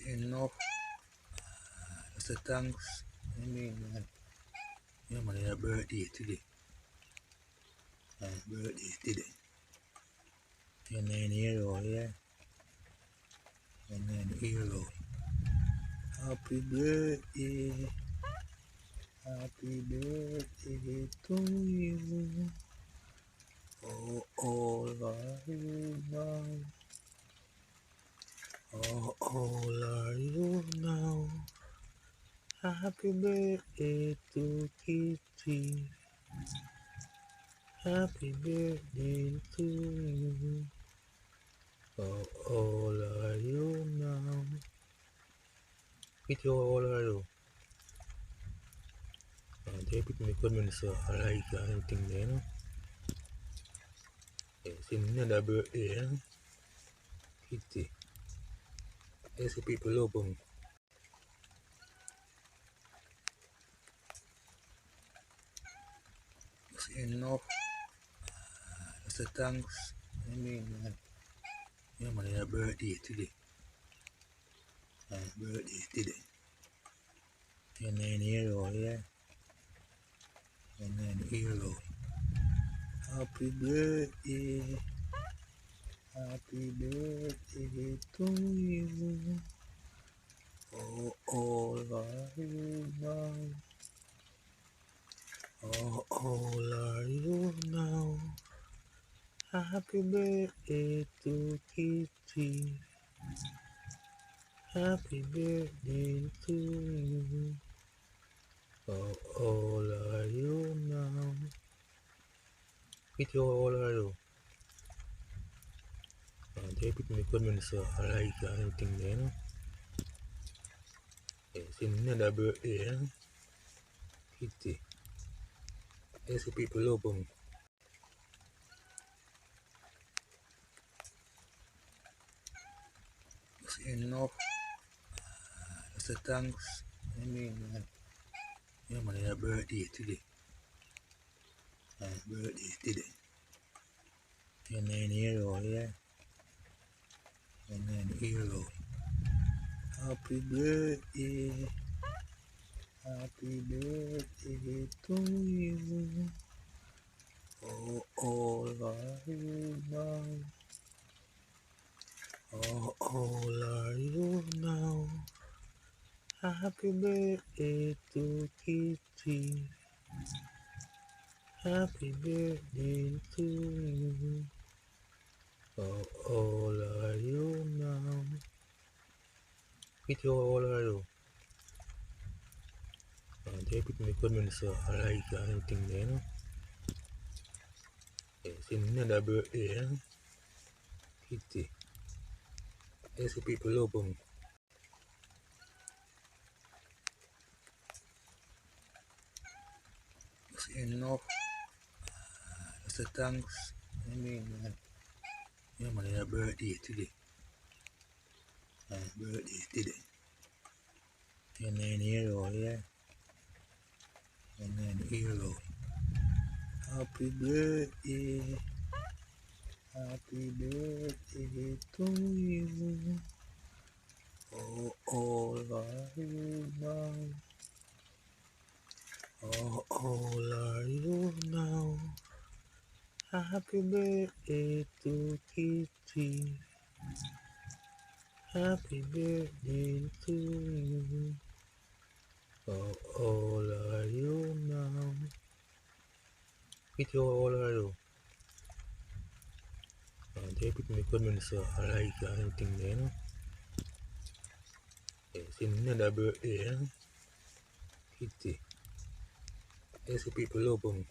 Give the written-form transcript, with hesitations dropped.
enough. That's the thanks. I mean, yeah, man, your birthday today. Birthday today. You're 9 years old, yeah? You're 9 years old. Happy birthday. Happy birthday to you. Oh, all are you now? Oh, all are you now? Happy birthday to Kitty. Happy birthday to you. Oh, all are you now? Kitty, how old are you? They put me comments I like and everything there, you know? Yes, another birthday, you know? Kitty. Yes, people love them. That's enough. That's the thanks. I mean, yeah, man, your birthday today. Birthday today. You're 9 years old, yeah? You're 9 years old. Happy birthday. Happy birthday to you. Oh, all are you now? Oh, all are you now? Happy birthday to Kitty. Happy birthday to you. Oh, all are you now? Kitty, how old are you? They put me comments I like and everything there, you know? Yes, another birthday, you know? Kitty. Yes, people love them. That's enough. That's the thanks. I mean, yeah, man, your birthday today. Birthday today. You're 9 years old, yeah? You're 9 years old. Happy birthday. Happy birthday to you. Oh, all are you now? Oh, all are you now? Happy birthday to Kitty. Happy birthday to you. Oh, all are you now? Kitty, how old are you? They put me comments I like and everything there, you know? Yes, another birthday, you know? Kitty. Yes, people love them. That's enough. That's the thanks. I mean, yeah, man, your birthday today. Birthday today. You're 9 years old, yeah? You're 9 years old. Happy birthday. Happy birthday to you. Oh, all are you now? Oh, all are you now? Happy birthday to Kitty. Happy birthday to you. Oh, all are you now? Kitty, how old are you? They put me comments I like and everything there, you know? Yes, another birthday, you know? Kitty. Yes, people love them.